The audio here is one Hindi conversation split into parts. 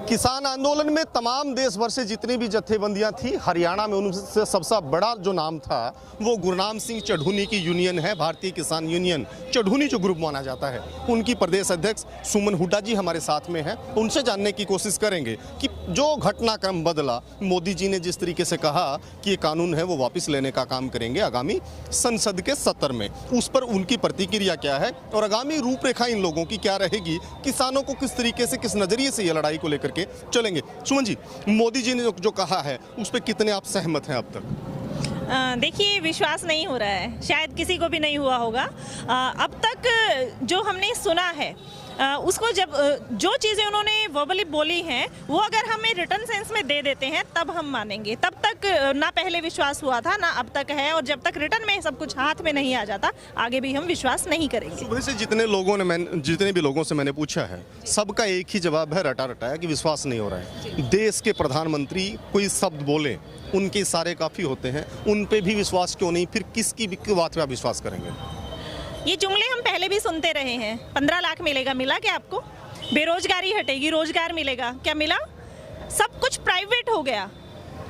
किसान आंदोलन में तमाम देश भर से जितनी भी जत्थेबंदियां थी, हरियाणा में उनसे सबसे बड़ा जो नाम था वो गुरनाम सिंह चढ़ूनी की यूनियन है, भारतीय किसान यूनियन चढ़ूनी जो ग्रुप माना जाता है। उनकी प्रदेश अध्यक्ष सुमन हुड्डा जी हमारे साथ में हैं। उनसे जानने की कोशिश करेंगे कि जो घटनाक्रम बदला, मोदी जी ने जिस तरीके से कहा कि ये कानून है वो वापस लेने का काम करेंगे आगामी संसद के सत्र में, उस पर उनकी प्रतिक्रिया क्या है और आगामी रूपरेखा इन लोगों की क्या रहेगी, किसानों को किस तरीके से, किस नजरिए से ये लड़ाई को लेकर के चलेंगे। सुमन जी, मोदी जी ने जो कहा है उस पर कितने आप सहमत हैं अब तक? देखिए, विश्वास नहीं हो रहा है, शायद किसी को भी नहीं हुआ होगा। अब तक जो हमने सुना है उसको, जब जो चीज़ें उन्होंने वर्बली बोली हैं वो अगर हमें रिटर्न सेंस में दे देते हैं तब हम मानेंगे। तब तक ना पहले विश्वास हुआ था ना अब तक है, और जब तक रिटर्न में सब कुछ हाथ में नहीं आ जाता आगे भी हम विश्वास नहीं करेंगे। सुबह से जितने भी लोगों से मैंने पूछा है, सबका एक ही जवाब है, रटा रटाया, कि विश्वास नहीं हो रहा है। देश के प्रधानमंत्री कोई शब्द बोले, उनके इशारे काफ़ी होते हैं, उन पे भी विश्वास क्यों नहीं? फिर किसकी बात पे आप विश्वास करेंगे? ये जुमले हम पहले भी सुनते रहे हैं। 15 लाख मिलेगा, मिला क्या आपको? बेरोजगारी हटेगी, रोजगार मिलेगा, क्या मिला? सब कुछ प्राइवेट हो गया,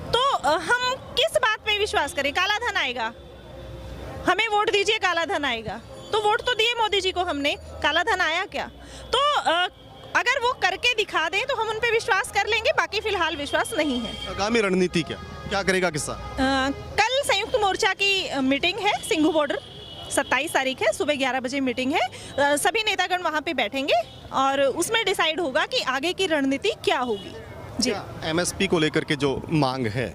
तो हम किस बात पे विश्वास करें? काला धन आएगा, हमें वोट दीजिए, काला धन आएगा। तो वोट तो दिए मोदी जी को हमने, काला धन आया क्या? तो अगर वो करके दिखा दें तो हम उन पे विश्वास कर लेंगे, बाकी फिलहाल विश्वास नहीं है। आगामी रणनीति क्या करेगा किसान? कल संयुक्त मोर्चा की मीटिंग है, सिंघू बॉर्डर, 27 तारीख है, सुबह 11 बजे मीटिंग है। सभी नेतागण वहाँ पे बैठेंगे और उसमें डिसाइड होगा कि आगे की रणनीति क्या होगी। जी, एमएसपी को लेकर के जो मांग है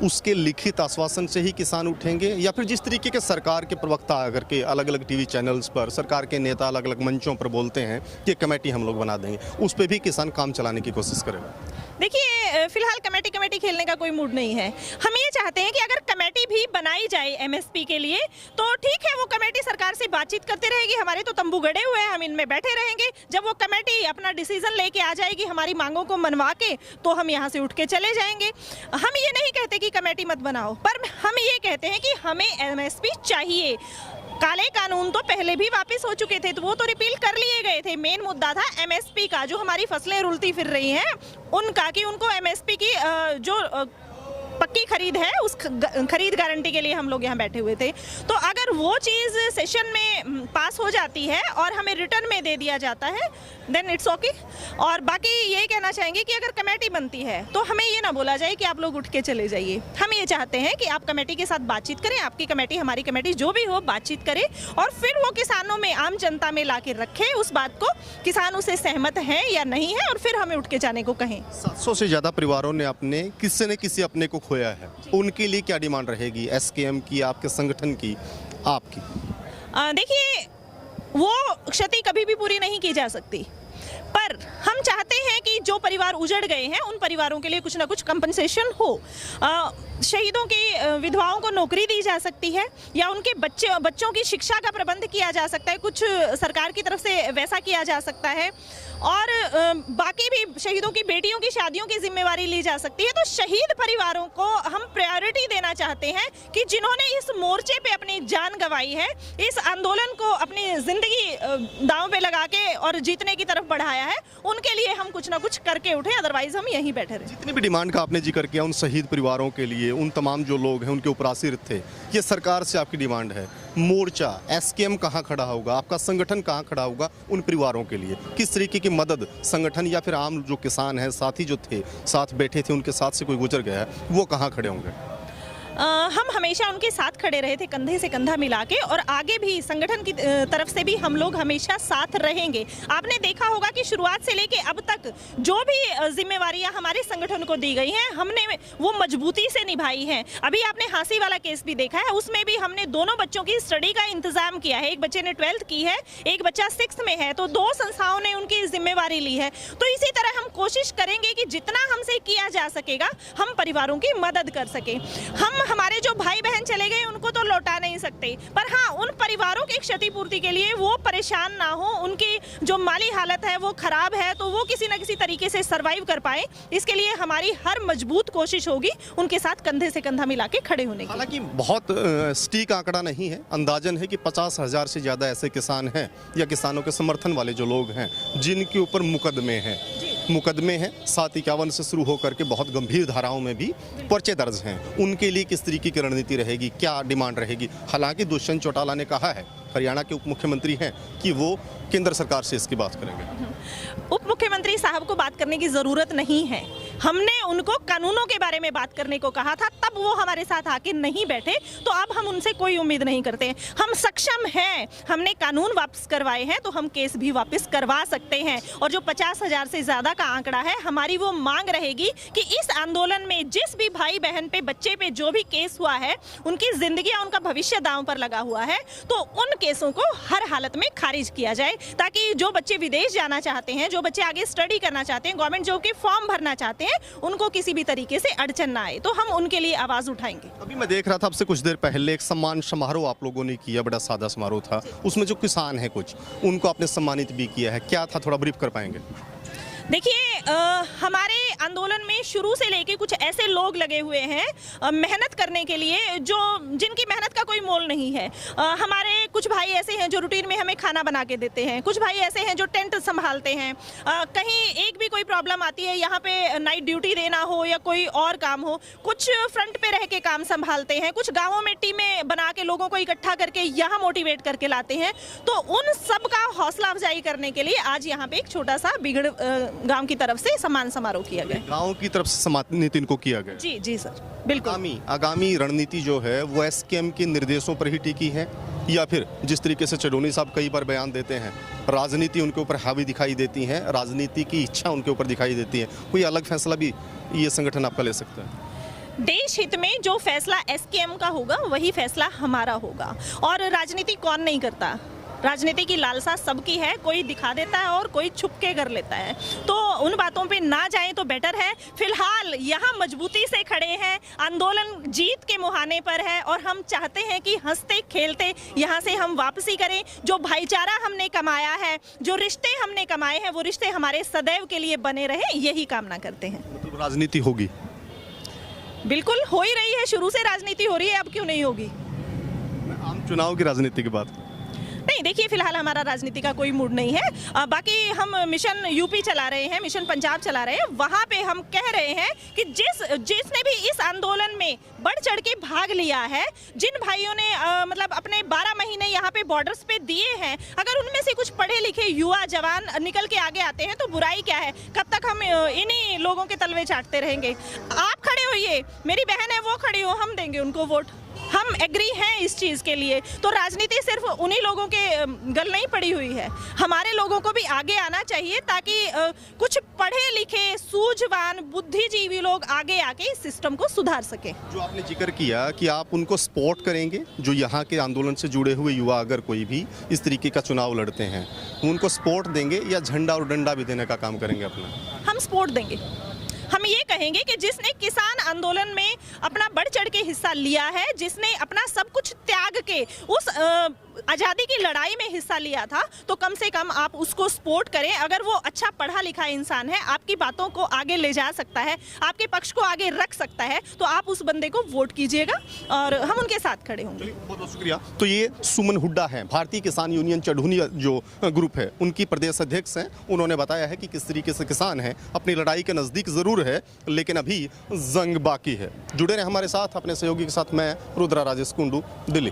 उसके लिखित आश्वासन से ही किसान उठेंगे, या फिर जिस तरीके के सरकार के प्रवक्ता आकर के अलग अलग टीवी चैनल्स पर, सरकार के नेता अलग अलग मंचों पर बोलते हैं कि कमेटी हम लोग बना देंगे, उस पर भी किसान काम चलाने की कोशिश करेगा? देखिए, फिलहाल कमेटी खेलने का कोई मूड नहीं है। हम ये चाहते हैं कि अगर कमेटी भी बनाई जाए एमएसपी के लिए तो ठीक है, वो कमेटी सरकार से बातचीत करती रहेगी, हमारे तो तंबू गड़े हुए हैं, हम इनमें बैठे रहेंगे। जब वो कमेटी अपना डिसीजन लेके आ जाएगी हमारी मांगों को मनवा के, तो हम यहाँ से उठ के चले जाएंगे। हम ये नहीं कहते कि कमेटी मत बनाओ, पर हम ये कहते हैं कि हमें एमएसपी चाहिए। काले कानून तो पहले भी वापस हो चुके थे, तो वो तो रिपील कर लिए गए थे। मेन मुद्दा था एमएसपी का, जो हमारी फसलें रुलती फिर रही हैं उनका, कि उनको एमएसपी की जो पक्की खरीद है, उस खरीद गारंटी के लिए हम लोग यहाँ बैठे हुए थे। तो अगर वो चीज़ सेशन में पास हो जाती है और हमें रिटर्न में दे दिया जाता है, देन इट्स ओके। और बाकी ये कहना चाहेंगे कि अगर कमेटी बनती है तो हमें ये ना बोला जाए कि आप लोग उठ के चले जाइए। हम ये चाहते हैं कि आप कमेटी के साथ बातचीत करें, आपकी कमेटी हमारी कमेटी जो भी हो, बातचीत करें और फिर वो किसानों में, आम जनता में ला के रखें उस बात को, किसान उसे सहमत हैं या नहीं है, और फिर हमें उठ के जाने को कहें। 700 से ज़्यादा परिवारों ने किसी न किसी अपने को खोया है, उनके लिए क्या डिमांड रहेगी? एसकेएम की, आपके संगठन की, आपकी? देखिए, वो क्षति कभी भी पूरी नहीं की जा सकती, पर हम चाहते हैं कि जो परिवार उजड़ गए हैं उन परिवारों के लिए कुछ ना कुछ कंपनसेशन हो। शहीदों की विधवाओं को नौकरी दी जा सकती है, या उनके बच्चों की शिक्षा का प्रबंध किया जा सकता है, कुछ सरकार की तरफ से वैसा किया जा सकता है। और बाकी भी शहीदों की बेटियों की शादियों की जिम्मेवारी ली जा सकती है। तो शहीद परिवारों को हम प्रायोरिटी देना चाहते हैं कि जिन्होंने इस मोर्चे पे अपनी जान गंवाई है, इस आंदोलन को अपनी जिंदगी दांव पे लगा के और जीतने की तरफ बढ़ाया है, उनके लिए हम कुछ ना कुछ करके उठे, अदरवाइज हम यहीं बैठे रहे। जितनी भी डिमांड का आपने जिक्र किया, उन शहीद परिवारों के लिए, उन तमाम जो लोग हैं उनके ऊपर आश्रित थे, ये सरकार से आपकी डिमांड है। मोर्चा, एसकेएम कहाँ खड़ा होगा, आपका संगठन कहाँ खड़ा होगा उन परिवारों के लिए? किस तरीके की मदद संगठन या फिर आम जो किसान हैं, साथी जो थे, साथ बैठे थे, उनके साथ से कोई गुजर गया है, वो कहाँ खड़े होंगे? हम हमेशा उनके साथ खड़े रहे थे, कंधे से कंधा मिला के, और आगे भी संगठन की तरफ से भी हम लोग हमेशा साथ रहेंगे। आपने देखा होगा कि शुरुआत से लेके अब तक जो भी जिम्मेवारियां हमारे संगठन को दी गई हैं, हमने वो मजबूती से निभाई हैं। अभी आपने हांसी वाला केस भी देखा है, उसमें भी हमने दोनों बच्चों की स्टडी का इंतजाम किया है। एक बच्चे ने 12th की है, एक बच्चा 6th में है, तो 2 संस्थाओं ने उनकी जिम्मेवारी ली है। तो इसी तरह हम कोशिश करेंगे कि जितना हमसे किया जा सकेगा हम परिवारों की मदद कर सकें। हमारे जो भाई बहन चले गए उनको तो लौटा नहीं सकते, पर हाँ, उन परिवारों की क्षतिपूर्ति के लिए वो परेशान ना हो, उनकी जो माली हालत है वो खराब है, तो वो किसी न किसी तरीके से सरवाइव कर पाए, इसके लिए हमारी हर मजबूत कोशिश होगी उनके साथ कंधे से कंधा मिला के खड़े होने की। हालांकि बहुत सटीक आंकड़ा नहीं है, अंदाजन है कि 50,000 से ज़्यादा ऐसे किसान हैं या किसानों के समर्थन वाले जो लोग हैं जिनके ऊपर मुकदमे हैं। मुकदमे हैं 751 से शुरू होकर के बहुत गंभीर धाराओं में भी पर्चे दर्ज हैं। उनके लिए किस तरीके की रणनीति रहेगी, क्या डिमांड रहेगी? हालांकि दुष्यंत चौटाला ने कहा है, हरियाणा के उप मुख्यमंत्री हैं, कि वो केंद्र सरकार से इसकी बात करेंगे। उप मुख्यमंत्री साहब को बात करने की जरूरत नहीं है। हमने उनको कानूनों के बारे में बात करने को कहा था, तब वो हमारे साथ आके नहीं बैठे, तो अब हम उनसे कोई उम्मीद नहीं करते। हम सक्षम हैं, हमने कानून वापस करवाए हैं, तो हम केस भी वापस करवा सकते हैं। और जो 50,000 से ज्यादा का आंकड़ा है, हमारी वो मांग रहेगी कि इस आंदोलन में जिस भी भाई बहन पे, बच्चे पे जो भी केस हुआ है, उनकी जिंदगी, उनका भविष्य दांव पर लगा हुआ है, तो उन केसों को हर हालत में खारिज किया जाए, ताकि जो बच्चे विदेश जाना चाहते हैं, जो बच्चे आगे स्टडी करना चाहते हैं, गवर्नमेंट जॉब के फॉर्म भरना चाहते हैं, उनको किसी भी तरीके से अड़चन ना आए। तो हम उनके लिए आवाज उठाएंगे। अभी मैं देख रहा था आपसे कुछ देर पहले एक सम्मान समारोह आप लोगों ने किया, बड़ा सादा समारोह था। उसमें जो किसान हैं कुछ, उनको आपने सम्मानित भी किया है, क्या था, थोड़ा ब्रीफ कर पाएंगे? देखिए, हमारे आंदोलन में शुरू से लेके कुछ ऐसे लोग लगे हुए हैं मेहनत करने के लिए, जो जिनकी मेहनत का कोई मोल नहीं है। हमारे कुछ भाई ऐसे हैं जो रूटीन में हमें खाना बना के देते हैं, कुछ भाई ऐसे हैं जो टेंट संभालते हैं। कहीं एक भी कोई प्रॉब्लम आती है, यहाँ पे नाइट ड्यूटी देना हो या कोई और काम हो, कुछ फ्रंट पे रह के काम संभालते हैं, कुछ गाँवों में टीमें बना के लोगों को इकट्ठा करके यहाँ मोटिवेट करके लाते हैं। तो उन सब का हौसला अफजाई करने के लिए आज यहाँ पे एक छोटा सा बिगड़ गांव की तरफ से सम्मान समारोह किया गया। गांव की तरफ से सम्मानित इनको किया गया। जी जी सर, बिल्कुल। आगामी रणनीति जो है वो एसकेएम के निर्देशों पर ही टिकी है, या फिर जिस तरीके से चढ़ूनी साहब कई बार बयान देते हैं, राजनीति उनके ऊपर हावी दिखाई देती है, राजनीति की इच्छा उनके ऊपर दिखाई देती है, कोई अलग फैसला भी ये संगठन आपका ले सकता है? देश हित में जो फैसला एसकेएम का होगा वही फैसला हमारा होगा। और राजनीति कौन नहीं करता, राजनीति की लालसा सबकी है, कोई दिखा देता है और कोई छुप के कर लेता है। तो उन बातों पे ना जाएं तो बेटर है। फिलहाल यहाँ मजबूती से खड़े हैं, आंदोलन जीत के मुहाने पर है, और हम चाहते हैं कि हंसते खेलते यहाँ से हम वापसी करें। जो भाईचारा हमने कमाया है, जो रिश्ते हमने कमाए हैं, वो रिश्ते हमारे सदैव के लिए बने रहे, यही कामना करते हैं। मतलब राजनीति होगी? बिल्कुल हो ही रही है, शुरू से राजनीति हो रही है, अब क्यों नहीं होगी? आम चुनाव की राजनीति की बात नहीं, देखिए, फिलहाल हमारा राजनीति का कोई मूड नहीं है। बाकी हम मिशन यूपी चला रहे हैं, मिशन पंजाब चला रहे हैं, वहाँ पे हम कह रहे हैं कि जिसने भी इस आंदोलन में बढ़ चढ़ के भाग लिया है, जिन भाइयों ने मतलब अपने 12 महीने यहाँ पे बॉर्डर्स पे दिए हैं, अगर उनमें से कुछ पढ़े लिखे युवा जवान निकल के आगे आते हैं तो बुराई क्या है? कब तक हम इन्हीं लोगों के तलवे चाटते रहेंगे? आप खड़े होइए, मेरी बहन है वो खड़ी हो, हम देंगे उनको वोट। हम एग्री हैं इस चीज़ के लिए। तो राजनीति सिर्फ उन्हीं लोगों के गल नहीं पड़ी हुई है, हमारे लोगों को भी आगे आना चाहिए, ताकि कुछ पढ़े लिखे सूझवान बुद्धिजीवी लोग आगे आके इस सिस्टम को सुधार सके। जो आपने जिक्र किया कि आप उनको सपोर्ट करेंगे, जो यहाँ के आंदोलन से जुड़े हुए युवा अगर कोई भी इस तरीके का चुनाव लड़ते हैं, उनको सपोर्ट देंगे या झंडा और डंडा भी देने का काम करेंगे अपना? हम सपोर्ट देंगे। हम ये कहेंगे कि जिसने किसान आंदोलन में अपना बढ़ चढ़ के हिस्सा लिया है, जिसने अपना सब कुछ त्याग के उस आज़ादी की लड़ाई में हिस्सा लिया था, तो कम से कम आप उसको सपोर्ट करें। अगर वो अच्छा पढ़ा लिखा इंसान है, आपकी बातों को आगे ले जा सकता है, आपके पक्ष को आगे रख सकता है, तो आप उस बंदे को वोट कीजिएगा और हम उनके साथ खड़े होंगे। बहुत बहुत शुक्रिया। तो ये सुमन हुड्डा है, भारतीय किसान यूनियन चढ़ूनी जो ग्रुप है, उनकी प्रदेश अध्यक्ष हैं। उन्होंने बताया है कि किस तरीके से किसान है, अपनी लड़ाई के नज़दीक ज़रूर है, लेकिन अभी जंग बाकी है। जुड़े रहे हमारे साथ, अपने सहयोगी के साथ। मैं रुद्रा राजेश कुंडू, दिल्ली।